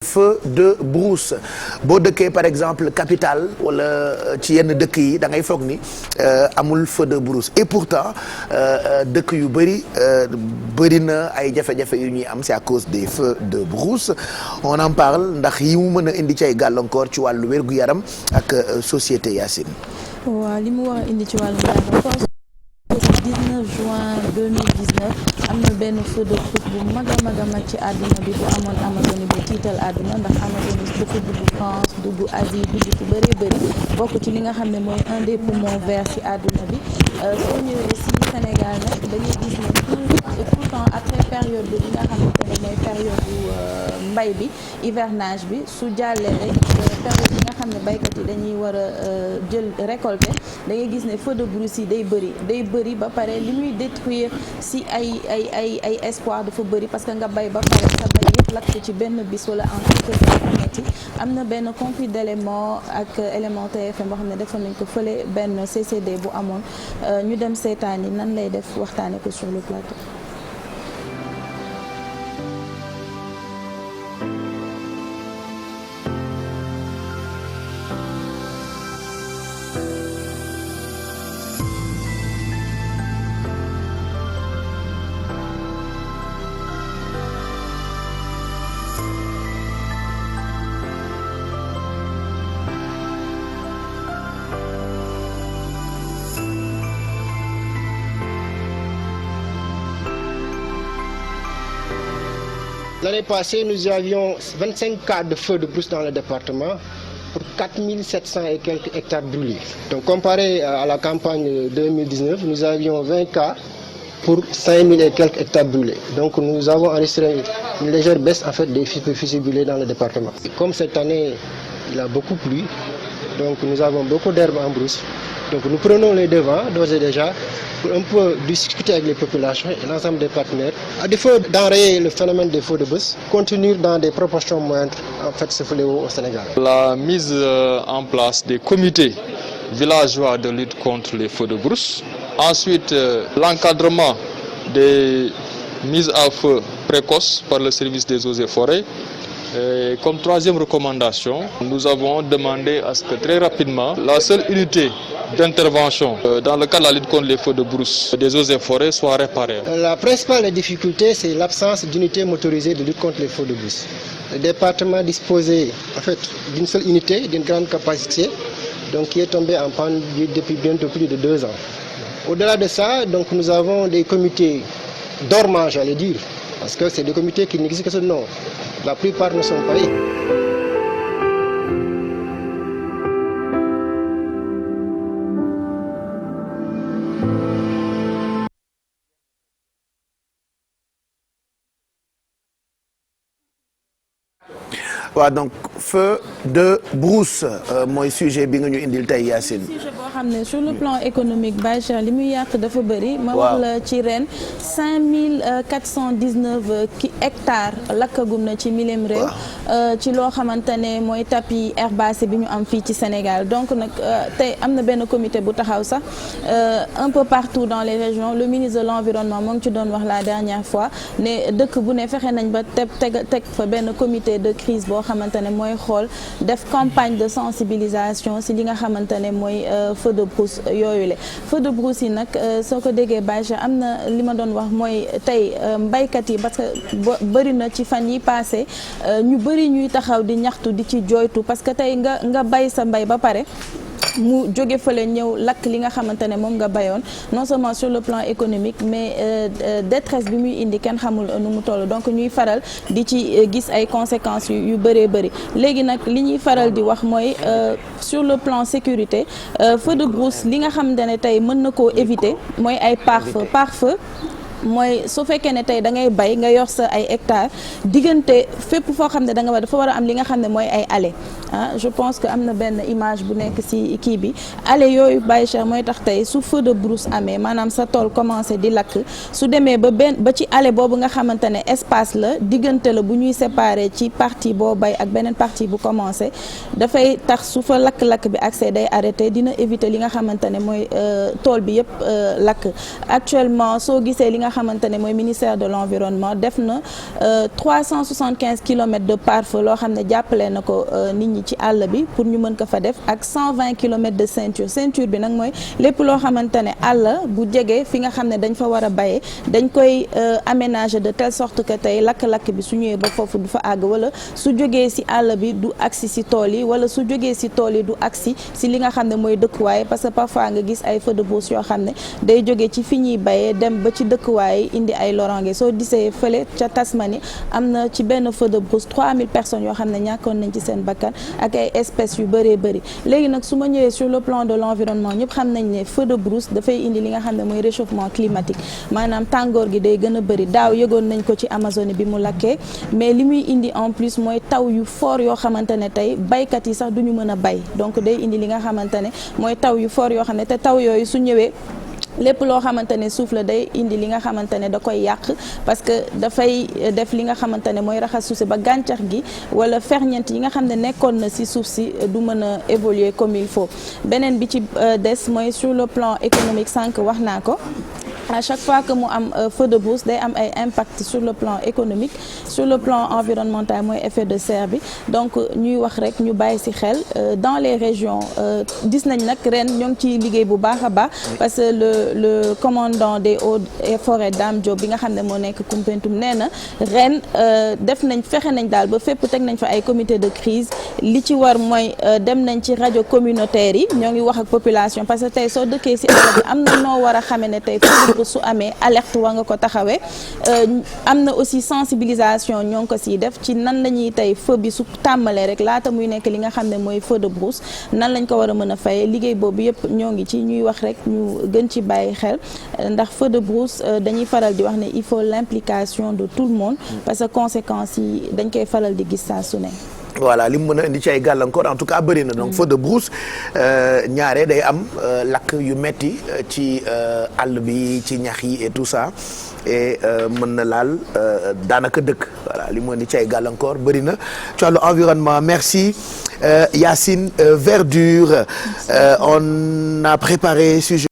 feu de brousse boo dëkkee par exemple capitale wala ci yenn dëkk yi da ngay foog ni amul feu de brousse et pourtant dëkk yu bëri na ay jafe-jafe yu ñuy am c'est à cause des feux de brousse on en parle ndax yi mu mën a indi ci ay gàllankoor ci wàllu wér-gu-yaram ak société Yacine. waaw li mu war a indi ci wàllu gàllankoor 19 juin 2019 am na benn feu de brousse bu mag a mag ci àdduna bi bu amoon Amazonie bu tiital àdduna ndax Amazonie dafa dugg France dugg Asie dugg ci bëri bokk ci li nga xam ne mooy un des poumons verts ci àdduna bi soo ñëwee si Sénégal nag dañuy gis ne tout le temps après période bi nga xamante ne mooy période bu mbay bi hivernage bi su jàllee rek période bi nga xam ne baykat yi dañuy war a jël récolter da ngay gis ne feu de brousse yi day bëri ba pare li muy détruire si ay espoir dafa bëri parce que nga bay ba pare sa bay yëpp lakk ci benn bis wala en quelques heures am na benn conflit d'éléments ak élément TFM boo xam ne defoon nañ ko fële benn CCD bu amoon ñu dem seetaan yi nan lay def waxtaane ko sur le plateau. L'année passée, nous avions 25 cas de feux de brousse dans le département pour 4700 et quelques hectares brûlés. Donc comparé à la campagne 2019, nous avions 20 cas pour 5000 et quelques hectares brûlés. Donc nous avons enregistré une légère baisse en fait des superficies brûlées dans le département. Et comme cette année, il a beaucoup plu, donc nous avons beaucoup d'herbes en brousse. Donc nous prenons les devants d'ores et déjà pour un peu discuter avec les populations et l'ensemble des partenaires. À défaut d'enrayer le phénomène des feux de brousse, continuer dans des proportions moindres en fait ce fléau au Sénégal. La mise en place des comités villageois de lutte contre les feux de brousse. Ensuite, l'encadrement des mises à feu précoces par le service des eaux et forêts. Et comme troisième recommandation, nous avons demandé à ce que très rapidement, la seule unité d'intervention dans le cas de la lutte contre les feux de brousse des eaux et forêts soit réparée. La principale difficulté, c'est l'absence d'unité motorisée de lutte contre les feux de brousse. Le département disposait en fait d'une seule unité, d'une grande capacité, donc qui est tombée en panne depuis bientôt plus de 2 ans. Au-delà de ça, donc nous avons des comités dormants, j'allais dire, parce que c'est des comités qui n'existent que ce nom. La plupart ne sont pas. waaw donc feu de brousse mooy sujet bi nga ñu indil tey Yacine. sujet boo xam ne sur le plan économique Bachar li muy yàq dafa bëri. ma wax la ci ren 5419 hectares lakkagum na ci milim réew. ci loo xamante ne mooy tapis herbacé bi ñu am fii ci Sénégal donc nag tey am na benn comité bu taxaw sax un peu partout dans les régions le ministre de l'environnement moo ngi ci doon wax la dernière fois ne dëkk bu ne fexe nañ ba teg fa benn comité de crise boo xamante ne mooy xool def campagne de sensibilisation si li nga xamante ne mooy feu de brousse yooyu le feu de brousse yi nag soo ko déggee bâche am na li ma doon wax mooy tey mbaykat yi parce que bëri na ci fan yi passé ñu bëri ñuy taxaw di ñaxtu di ci jooytu parce que tey nga bay sa mbay ba pare mu jóge fële ñëw lakk li nga xamante ne moom nga bayoon non seulement sur le plan économique mais détresse bi muy indi kenn xamul nu mu toll donc ñuy faral di ci gis ay conséquences yu bëree bëri léegi nag li ñuy faral di wax mooy sur le plan sécurité feu de brousse li nga xamante ne tey mën na koo éviter mooy ay pare-feu mooy su fekkee ne tey da ngay bay nga yor sa ay hectares diggante fépp foo xam ne da nga dafa war a am li nga xam ne mooy ay allées je pense que am na benn image bu nekk ci kii bi allée yooyu Baye Cheikh mooy tax tey su feu de brousse amee maanaam sa tool commencé di lakk su demee ba ci allée boobu nga xamante ne espace la diggante la bu ñuy séparer ci partie boo bay ak beneen partie bu commencé dafay tax su fa lakk-lakk bi accès day arrêté dina éviter li nga xamante ne mooy tool bi yëpp lakk. Actuellement soo gisee li nga xamante ne mooy ministère de l'environnement def na 375 kilomètres de pare-feu loo xam ne jàppale na ko nit ñi ci àll bi pour ñu mën ko fa def ak 120 kilomètres de ceinture bi nag mooy lépp loo xamante ne àll bu jege fi nga xam ne dañ fa war a bayee dañ koy aménager de telle sorte que tey lakk-lakk bi su ñëwee ba foofu du fa àgg wala su jógee ci àll bi du agsi ci tool yi wala su jógee ci tool yi du agsi ci li nga xam ne mooy dëkkuwaay parce que parfois nga gis ay feux de brousse yoo xam ne day jógee ci fi ñuy bayee dem ba ci dëkkuwaay indi ay lorange soo gisee fële ca Tasmanie am na ci benn feu de brousse 3000 personnes yoo xam ne ñàkkoon nañ ci seen bakkan ak ay espèces yu bëree bëri léegi nag su ma ñëwee sur le plan de l'environnement ñëpp xam nañ ne feu de brousse dafay indi li nga xam ne mooy réchauffement climatique maanaam tàngoor gi day gën a bëri daaw yëgoon nañ ko ci Amazonie bi mu lakkee mais li muy indi en plus mooy taw yu fort yoo xamante ne tey baykat yi sax duñu mën a bay donc day indi li nga xamante ne mooy taw yu fort yoo xam ne te taw yooyu su ñëwee lépp loo xamante ne suuf la day indi li nga xamante ne da koy yàq parce que dafay def li nga xamante ne mooy raxas suuf si ba gàncax gi wala ferñeent yi nga xam ne nekkoon na ci suuf si du mën a évoluer comme il faut beneen bi ci des mooy sur le plan économique sànq wax naa ko à chaque fois que mu am feu de brousse day am ay impact sur le plan économique sur le plan environnemental mooy effet de serre bi donc ñuy wax rek ñu bàyyi ci xel dans les régions gis nañ nag ren ñoo ngi ciy liggéey bu baax a baax parce que le commandant des eaux et forêts Dame Diop bi nga xam ne moo nekk Koumpentoum nee na ren fexe nañ daal ba fépp teg nañ fa ay comité de crise li ci war mooy dem nañ ci rajo communautaire yi ñoo ngi wax ak population parce que tey soo dëkkee ci àll bi am na noo war a xamee ne tey su amee alerte wa nga ko taxawee am na aussi sensibilisation ñoo ngi ko siy def ci nan la ñuy tey feu bi su tàmbalee rek laata muy nekk li nga xam ne mooy feu de brousse nan lañ ko war a mën a fayee liggéey boobu yëpp ñoo ngi ci ñuy wax rek ñu gën ci bàyyi xel ndax feu de brousse dañuy faral di wax ne il faut l'implication de tout le monde parce que conséquences yi dañ koy faral di gis saa su ne. voilà li mu mën a indi ci ay gàllankoor en tout cas bëri na donc feu de brousse ñaare day am lakk yu metti ci àll bi ci ñax yi et tout ça et mën na laal daanaka dëkk voilà li mu indi ci ay gàllankoor bëri na ci wàllu environnement merci Yacine Verdure on a préparé sujet